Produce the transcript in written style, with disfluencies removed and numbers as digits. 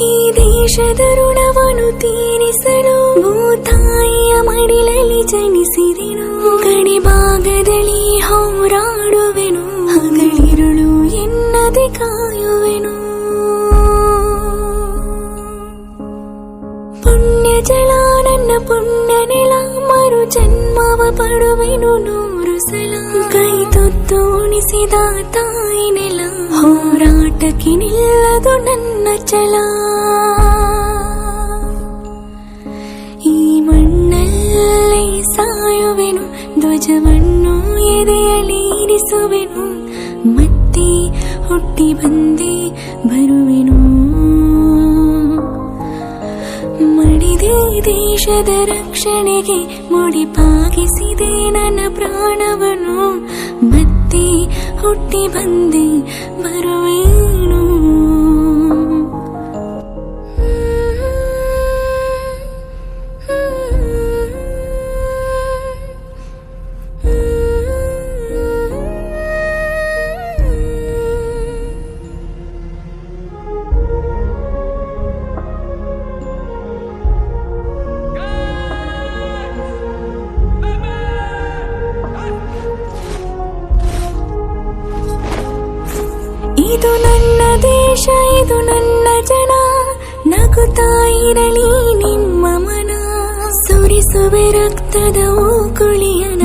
ಈ ದೇಶದ ಋಣವನ್ನು ತೀರಿಸಲು ಭೂತಾಯಿಯ ಮಡಿಲಲ್ಲಿ ಜನಿಸಿದೆನು. ಗಡಿ ಭಾಗದಲ್ಲಿ ಹೋರಾಡುವೆನು, ಹಗಲಿರುಳು ಎನ್ನದೆ ಕಾಯುವೆನು. ಪುಣ್ಯ ಜಲ ನನ್ನ ಪುಣ್ಯ ನೆಲ, ಮರು ಜನ್ಮವ ಪಡುವೆನು 100 ಸಲ. ಕೈ ತುತ್ತು ಉಣಿಸಿದ ತಾಯಿ ನೆಲ, ಹೋರಾಟಕ್ಕೆ ನಿಲ್ಲದು ನನ್ನ ಛಲ. ಈ ಮಣ್ಣಲ್ಲೇ ಸಾಯುವೆನು, ಧ್ವಜವನ್ನು ಎದೆಯಲ್ಲಿ ಇರಿಸುವೆನು. ಮತ್ತೆ ಹುಟ್ಟಿ ಬಂದೇ ಬರುವೆನು. ಮಡಿದೆ ದೇಶದ ರಕ್ಷಣೆಗೆ ಮುಡಿಪಾಗಿಸಿದೆ ನನ್ನ ಪ್ರಾಣವನ್ನು. ಮತ್ತೆ ಹುಟ್ಟಿ ಬಂದೆ ಬರುವೆನು. ಇದು ನನ್ನ ದೇಶ, ಇದು ನನ್ನ ಜನ, ನಗುತ್ತಾ ಇರಲಿ ನಿಮ್ಮ ಮನ. ಸುರಿಸುವೆ ರಕ್ತದ ಕುಳಿಯನ್ನು.